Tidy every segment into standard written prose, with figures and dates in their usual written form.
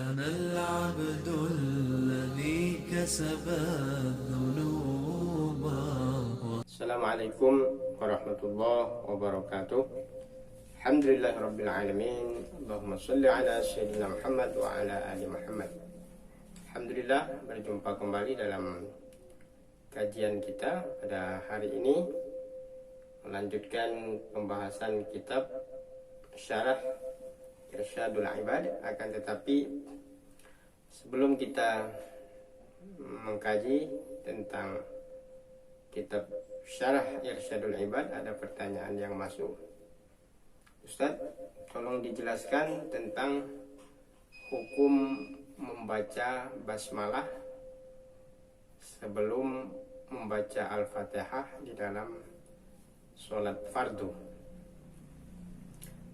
أنا العبد الذي كسب الذنوب. Assalamualaikum warahmatullahi wabarakatuh. Alhamdulillahirrabbilalamin. Allahumma salli ala Sayyidina Muhammad wa ala ali Muhammad. Alhamdulillah, berjumpa kembali dalam kajian kita pada hari ini, melanjutkan pembahasan kitab Syarah Irsyadul Ibad. Akan tetapi sebelum kita mengkaji tentang kitab Syarah Irsyadul Ibad, ada pertanyaan yang masuk. Ustaz, tolong dijelaskan tentang hukum membaca basmalah sebelum membaca Al-Fatihah di dalam sholat fardu.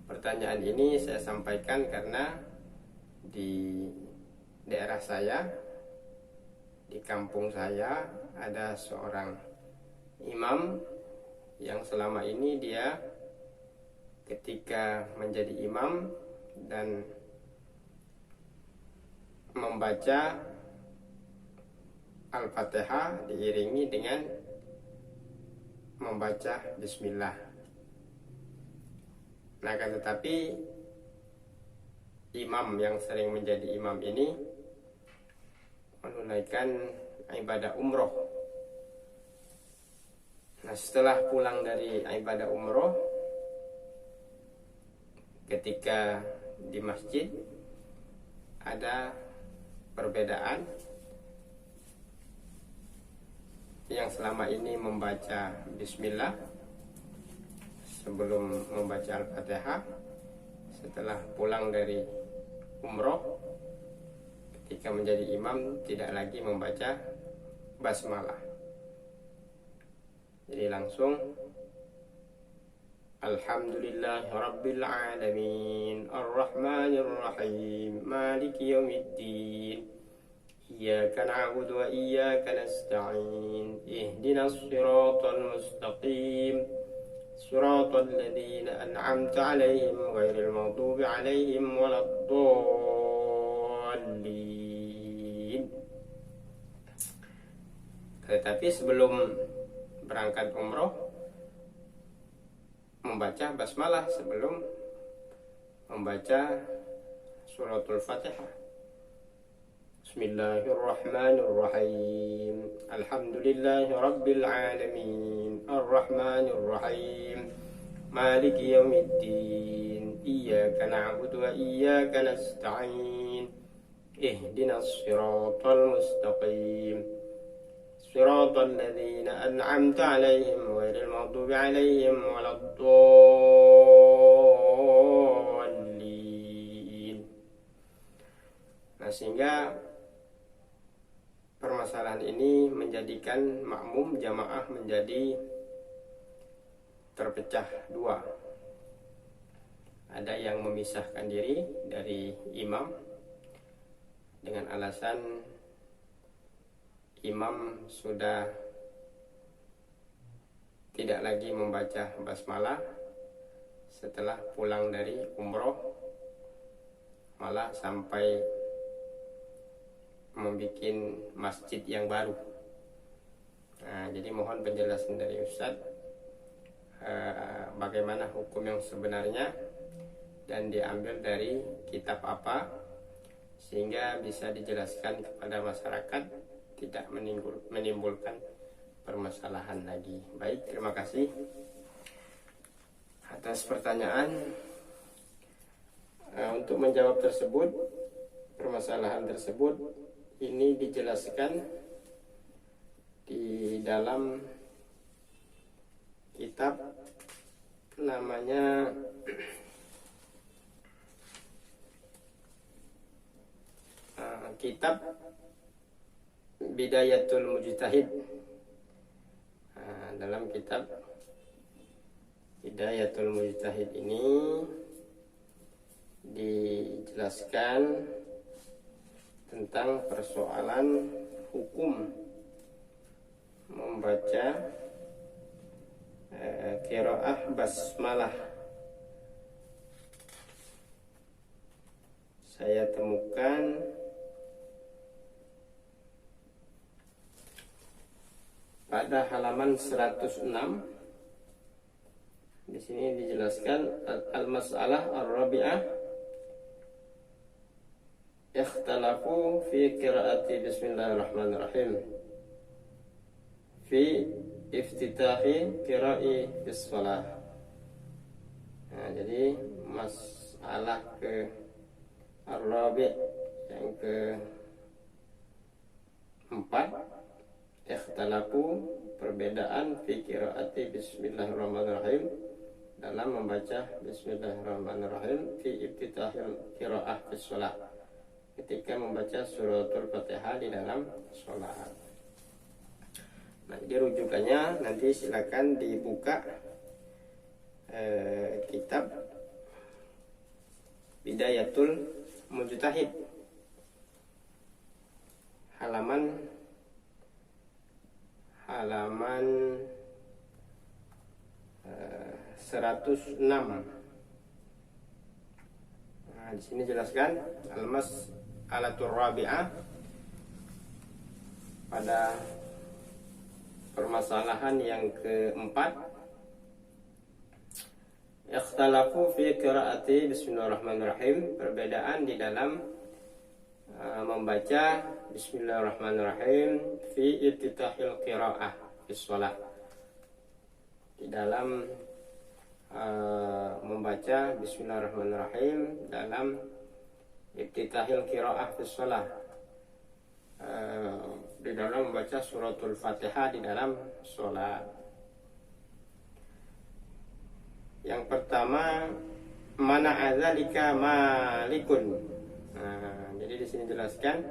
Pertanyaan ini saya sampaikan karena di daerah saya, di kampung saya, ada seorang imam yang selama ini dia ketika menjadi imam dan membaca Al-Fatihah diiringi dengan membaca Bismillah. Nah, kan tetapi imam yang sering menjadi imam ini menunaikan ibadah umroh. Nah, setelah pulang dari ibadah umroh, ketika di masjid ada perbedaan. Yang selama ini membaca Bismillah sebelum membaca Al-Fatihah, setelah pulang dari umroh ketika menjadi imam tidak lagi membaca basmalah. Jadi langsung Alhamdulillahi Rabbil Alamin Ar-Rahmanir Rahim Maliki Yawmiddin Iyyaka na'budu wa iyyaka nasta'in Ihdinas siratal mustaqim Siratal ladzina an'amta 'alaihim ghairil maghdubi 'alaihim waladdallin. Tetapi sebelum berangkat umroh membaca basmalah sebelum membaca suratul Fatihah. Bismillahirrahmanirrahim. Alhamdulillahi rabbil alamin. Ar-Rahmanir Rahim. Maliki yaumiddin. Iyyaka na'budu wa iyyaka nasta'in. Ihdinas siratal mustaqim. Siratal ladzina an'amta 'alaihim ghairil maghdubi 'alaihim waladdallin. Nah, sehingga permasalahan ini menjadikan makmum jamaah menjadi terpecah dua. Ada yang memisahkan diri dari imam dengan alasan imam sudah tidak lagi membaca basmalah setelah pulang dari umroh, malah sampai membuat masjid yang baru. Nah, jadi mohon penjelasan dari Ustadz bagaimana hukum yang sebenarnya dan diambil dari kitab apa sehingga bisa dijelaskan kepada masyarakat, tidak menimbulkan permasalahan lagi. Baik, terima kasih atas pertanyaan. Untuk menjawab tersebut, permasalahan tersebut ini dijelaskan di dalam kitab namanya kitab Bidayatul Mujtahid. Dalam kitab Bidayatul Mujtahid ini dijelaskan tentang persoalan hukum membaca qiraah basmalah saya temukan pada halaman 106. Di sini dijelaskan al-mas'alah ar-rabi'ah, ikhtalafu fi qiraati bismillahirrahmanirrahim fi iftitahi qira'i bis shalah. Nah, jadi masalah ke ar-rabi' yang keempat, ikhtalafu, perbedaan fi qiraati bismillahirrahmanirrahim, dalam membaca bismillahirrahmanirrahim fi iftitahil qiraah bis shalah, ketika membaca suratul Fatihah di dalam sholat. Nah, jadi rujukannya nanti silakan dibuka kitab Bidayatul Mujtahid halaman 106. Nah, di sini jelaskan al-mas'alatur rabi'ah, pada permasalahan yang keempat, ikhtalafu fi qiraati bismillahirrahmanirrahim, perbedaan di dalam membaca bismillahirrahmanirrahim fi iftitahil qiraah bis shalah, di dalam membaca bismillahirrahmanirrahim dalam iftitahil qiraah bis shalah, di dalam membaca suratul Fatihah di dalam sholat. Yang pertama, mana adzalika malikun. Nah, jadi di sini jelaskan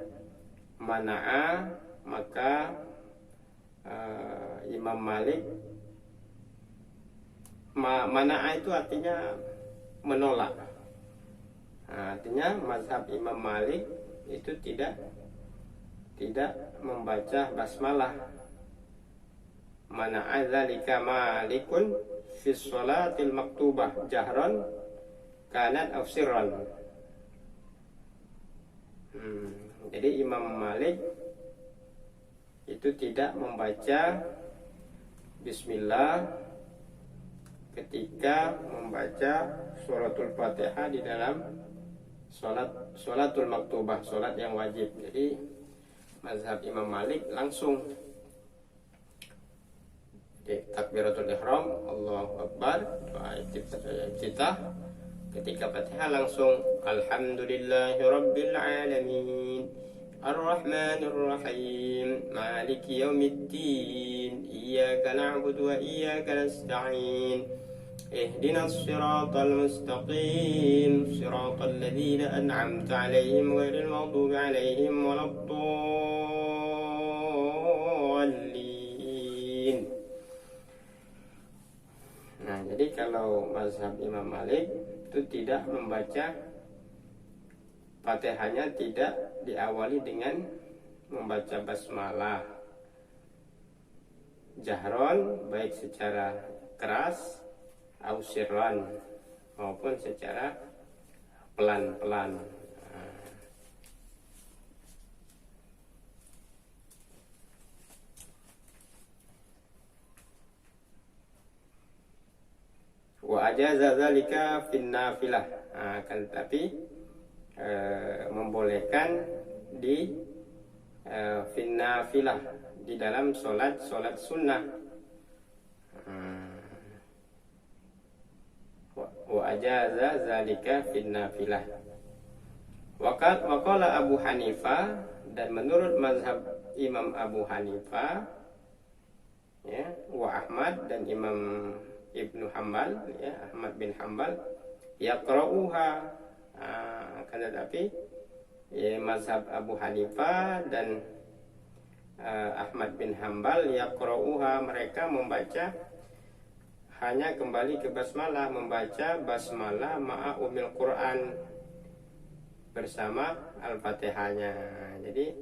mana'a, maka Imam Malik, mana'a itu artinya menolak. Nah, artinya mazhab Imam Malik itu tidak membaca basmalah. Mana'a dzalika malikun fi sholatil maktubah jahran kanat aw sirran. Jadi Imam Malik itu tidak membaca bismillah ketika membaca suratul Fatihah di dalam sholatul maktubah, sholat yang wajib. Jadi mazhab Imam Malik langsung di takbiratul ihram, Allahu Akbar, doa iftitah, ketika Fatihah langsung alhamdulillahi rabbil alamin arrahmanir rahim maliki yaumiddin iyyaka na'budu wa iyyaka nasta'in ihdinas siratal mustaqim siratal ladzina an'amta 'alaihim ghairil maghdubi 'alaihim waladdallin. Nah, jadi kalau mazhab Imam Malik itu tidak membaca Fatihahnya, tidak diawali dengan membaca basmalah jahron, baik secara keras au sirran, maupun secara pelan-pelan. Wa ajaza dzalika fin nafilah, akan tetapi membolehkan di fin nafilah, di dalam solat sunnah. Wa ajaza dzalika fin nafilah. Wa qala Abu Hanifah, dan menurut mazhab Imam Abu Hanifah, ya, wa Ahmad, dan Imam Ibnu Hanbal, ya, Ahmad bin Hanbal, yaqra'uha, akan tetapi ya, mazhab Abu Hanifah dan Ahmad bin Hanbal yaqra'uha, mereka membaca hanya kembali ke basmalah, membaca basmalah ma'a umil Quran, bersama Al-Fatihahnya. Jadi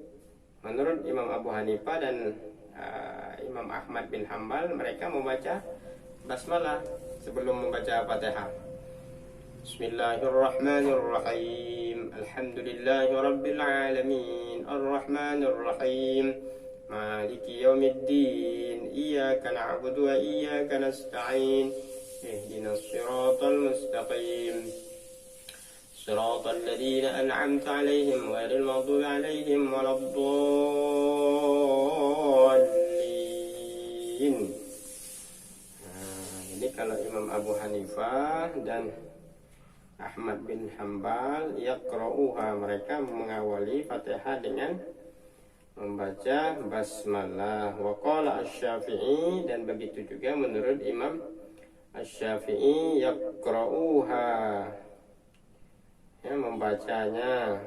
menurut Imam Abu Hanifah dan Imam Ahmad bin Hanbal, mereka membaca basmalah sebelum membaca Fatihah. Bismillahirrahmanirrahim. Alhamdulillahi rabbil alamin. Arrahmanir rahim. Maliki yaumiddin. Iyyaka na'budu wa iyyaka nasta'in. Ihdinas siratal mustaqim. Siratal ladzina an'amta 'alaihim ghairil maghdubi 'alaihim waladdallin. Ini kalau Imam Abu Hanifah dan Ahmad bin Hambal yaqra'uha, mereka mengawali Fatihah dengan membaca basmalah. Wa qala Asy-Syafi'i, dan begitu juga menurut Imam Asy-Syafi'i yaqra'uha, ya, membacanya.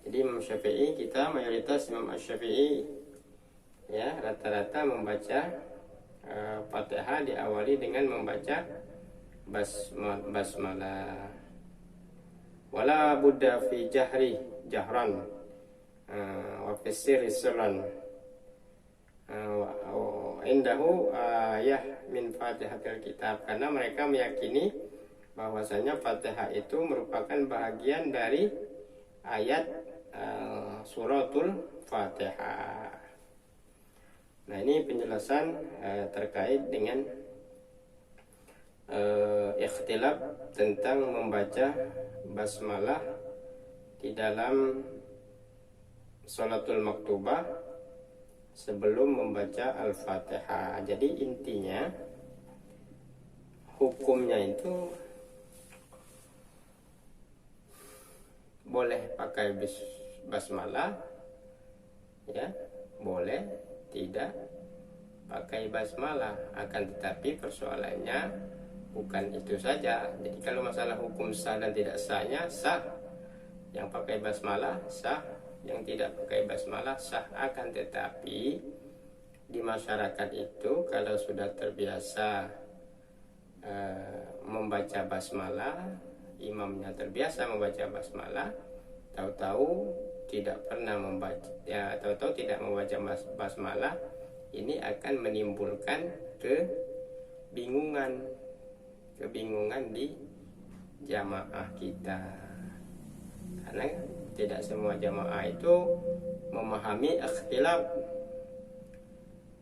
Jadi Imam Syafi'i, kita mayoritas Imam Asy-Syafi'i, ya, rata-rata membaca Fatihah diawali dengan membaca basmalah. Wala budda fi jahran wa fi sirri sirran indahu ayah min fatihatil kitab, karena mereka meyakini bahwasanya Fatihah itu merupakan bahagian dari ayat suratul Fatihah. Nah, ini penjelasan terkait dengan ikhtilaf tentang membaca basmalah di dalam sholatul maktubah sebelum membaca al-fatihah. Jadi intinya hukumnya itu boleh pakai basmalah, ya, boleh tidak pakai basmalah. Akan tetapi persoalannya bukan itu saja. Jadi kalau masalah hukum sah dan tidak sahnya, sah yang pakai basmalah, sah yang tidak pakai basmalah, sah. Akan tetapi di masyarakat itu kalau sudah terbiasa membaca basmalah, imamnya terbiasa membaca basmalah, tahu-tahu tidak pernah membaca, ya, tahu-tahu tidak membaca basmalah, ini akan menimbulkan kebingungan di jamaah kita, karena tidak semua jamaah itu memahami ikhtilaf,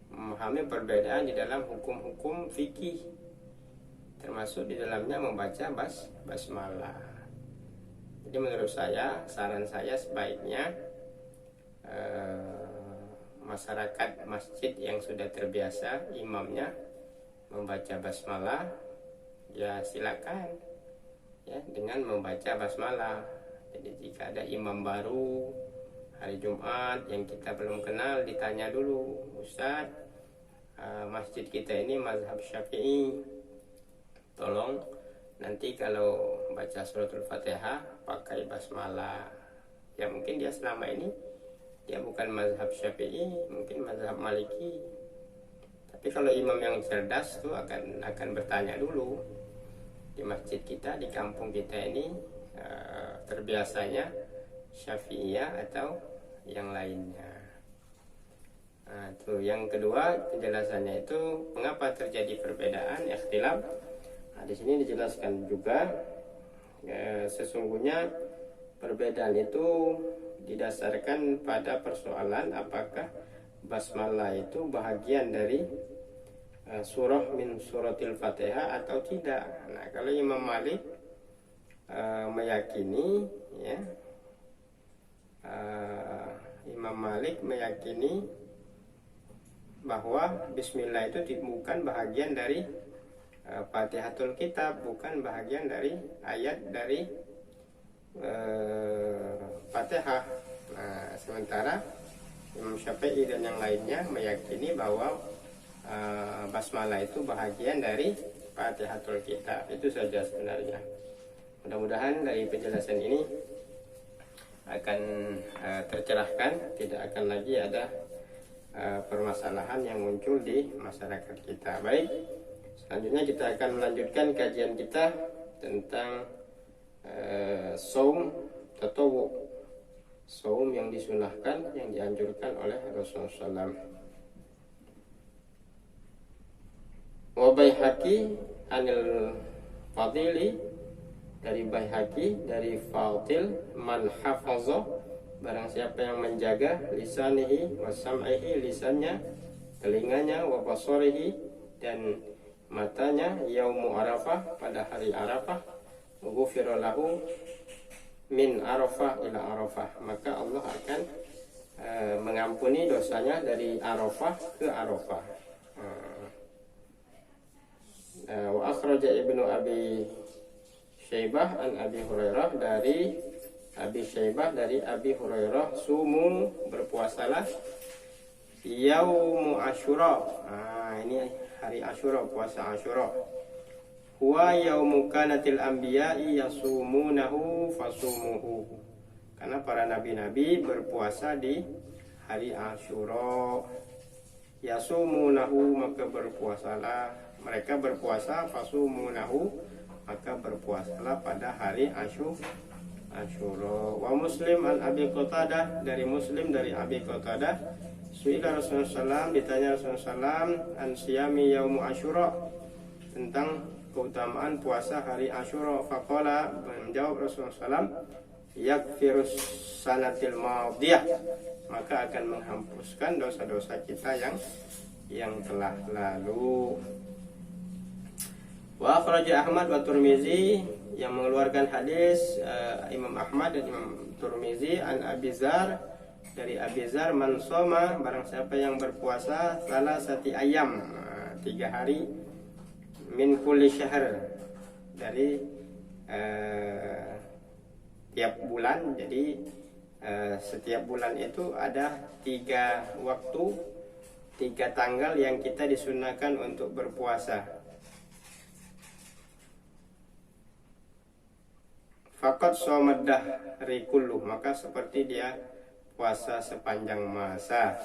memahami perbedaan di dalam hukum-hukum fikih, termasuk di dalamnya membaca basmalah. Jadi menurut saya, saran saya sebaiknya masyarakat masjid yang sudah terbiasa imamnya membaca basmalah, ya silakan, ya, dengan membaca basmalah. Jadi jika ada imam baru hari Jumat yang kita belum kenal, ditanya dulu, Ustaz, masjid kita ini mazhab Syafi'i, tolong nanti kalau baca suratul Fatihah pakai basmalah. Ya mungkin dia selama ini dia bukan mazhab Syafi'i, mungkin mazhab Maliki. Tapi kalau imam yang cerdas tuh akan bertanya dulu, di masjid kita, di kampung kita ini terbiasanya Syafi'iyah atau yang lainnya. Nah, itu yang kedua penjelasannya itu mengapa terjadi perbedaan ikhtilaf. Nah, di sini dijelaskan juga sesungguhnya perbedaan itu didasarkan pada persoalan apakah basmalah itu bahagian dari surah min suratil Fatihah atau tidak. Nah, kalau Imam Malik meyakini, ya, Imam Malik meyakini bahwa bismillah itu bukan bahagian dari Fatihatul Kitab, bukan bahagian dari ayat dari Fatihah. Nah, sementara Imam Syafi'i dan yang lainnya meyakini bahwa basmalah itu bahagian dari Fatihatul Kitab. Itu saja sebenarnya. Mudah-mudahan dari penjelasan ini akan tercerahkan, tidak akan lagi ada permasalahan yang muncul di masyarakat kita. Baik, selanjutnya kita akan melanjutkan kajian kita tentang saum tatawwu, saum yang disunahkan, yang dianjurkan oleh Rasulullah SAW. Wa Baihaqi anil Fadili dari Baihaqi dari Fatil, man hafazah, barang siapa yang menjaga, lisanihi wa sam'ihi, lisannya, telinganya, wa basarihi, dan matanya, yaumu arafah, pada hari arafah, ghufira lahu min arafah ila arafah, maka Allah akan mengampuni dosanya dari arafah ke arafah. Wa akhraja Ibnu Abi Syaibah an Abi Hurairah, dari Abi Syaibah dari Abi Hurairah, sumu, berpuasalah, yaumu Asyura. Ini hari Asyura, puasa Asyura. Huwa yaumu kanatil anbiya'i yasumunahu fasumuhu. Karena para nabi-nabi berpuasa di hari Asyura. Yasumunahu, maka berpuasalah. Mereka berpuasa, fasumunahu, maka berpuasalah pada hari Asyura. Wa Muslim an Abi Qatadah, dari Muslim dari Abi Qatadah, suila Rasulullah SAW, ditanya Rasulullah SAW an siyami yaumu Asyura, tentang keutamaan puasa hari Asyura. Faqala, menjawab Rasulullah SAW, yakfirus sanatil madiyah, maka akan menghapuskan dosa-dosa kita yang telah lalu. Wa akhraja Ahmad wa Tirmizi, yang mengeluarkan hadis Imam Ahmad dan Imam Tirmizi, an Abi Dzar, dari Abi Dzar, man soma, barang siapa yang berpuasa, salah sati ayam, 3 hari, min kulli syahr, dari tiap bulan. Jadi setiap bulan itu ada 3 waktu, 3 tanggal yang kita disunahkan untuk berpuasa. Faqad somaddah rikulluh, maka seperti dia puasa sepanjang masa.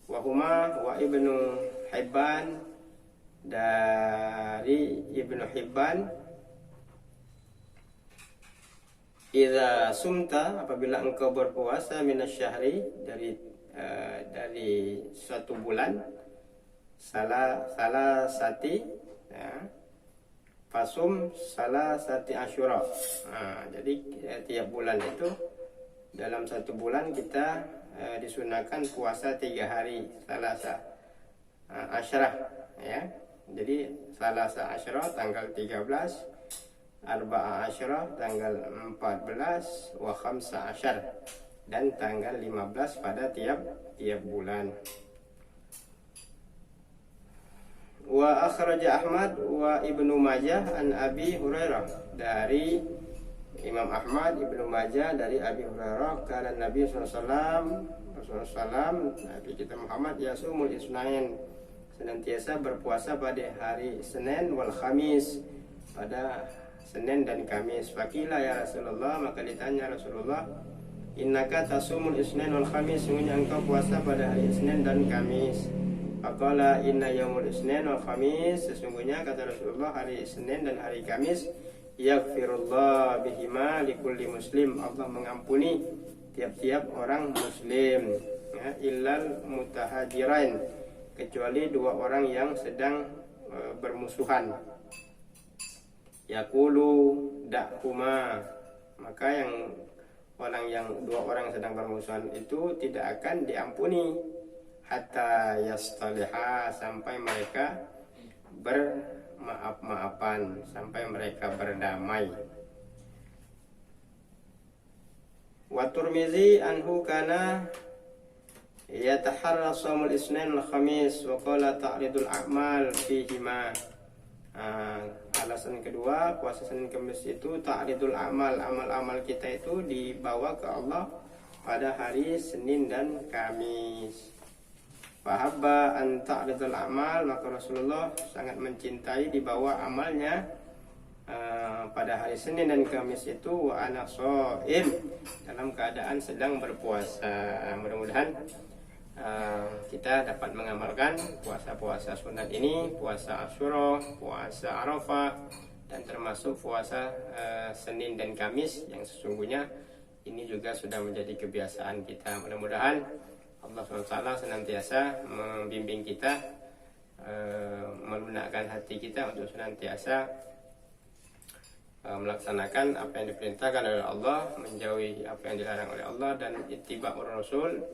Wahuma wa Ibnu Hibban, dari Ibnu Hibban, idza sumta, apabila engkau berpuasa, minasyahri, dari suatu bulan, salah sati, ya, fasum salah sati Asyura. Jadi tiap bulan itu, dalam satu bulan kita disunahkan puasa 3 hari, salasa asyrah, ya. Jadi salasa asyrah tanggal 13, arba'a asyrah tanggal 14, wa khamsa asyar, dan tanggal 15 pada tiap bulan. Wa akhraja Ahmad wa Ibnu Majah an Abi Hurairah, dari Imam Ahmad, Ibnu Majah, dari Abi Hurairah, kana Nabi SAW, Rasulullah SAW, Nabi kita Muhammad, yasumul isnain, senantiasa berpuasa pada hari Senin, wal Khamis, pada Senin dan Kamis. Fakila ya Rasulullah, maka ditanya Rasulullah, innaka tasumul isnain wal Khamis, sungguhnya engkau puasa pada hari Senin dan Kamis. Faqala inna yaumul isnin wal khamis, sesungguhnya kata Rasulullah, hari Senin dan hari Kamis, yaghfirullah bihima likulli muslim, Allah mengampuni tiap-tiap orang muslim, ya, illal mutahajirain, kecuali 2 orang yang sedang bermusuhan. Yaqulu da'huma, maka yang 2 orang sedang bermusuhan itu tidak akan diampuni, hatta yastaliha, sampai mereka bermaaf-maafan, sampai mereka berdamai. Wa Tirmizi anhu kana yataharra shaumul isnin wal khamis wa qala ta'ridul a'mal fihima. Alasan kedua, puasa Senin Kamis itu ta'ridul a'mal, amal-amal kita itu dibawa ke Allah pada hari Senin dan Kamis. Fahabba an ta'ridul a'mal, maka Rasulullah sangat mencintai dibawa amalnya pada hari Senin dan Kamis itu, wa ana shaim, dalam keadaan sedang berpuasa. Mudah-mudahan kita dapat mengamalkan puasa-puasa sunat ini, puasa Asyura, puasa Arafah, dan termasuk puasa Senin dan Kamis yang sesungguhnya ini juga sudah menjadi kebiasaan kita. Mudah-mudahan Allah SWT senantiasa membimbing kita, melunakkan hati kita untuk senantiasa melaksanakan apa yang diperintahkan oleh Allah, menjauhi apa yang dilarang oleh Allah, dan ittiba'ur rasul,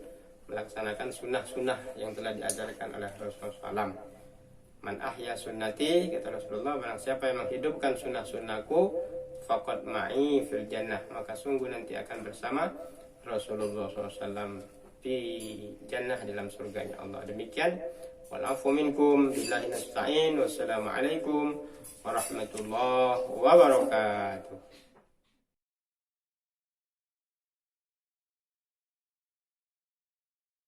melaksanakan sunnah-sunnah yang telah diajarkan oleh Rasulullah SAW. Man ahya sunnati, kata Rasulullah, barang siapa yang menghidupkan sunnah-sunnahku, faqad ma'i fil jannah, maka sungguh nanti akan bersama Rasulullah SAW di jannah, dalam surganya Allah. Demikian, walafu minkum, billahi nasta'in, wassalamualaikum warahmatullahi wabarakatuh.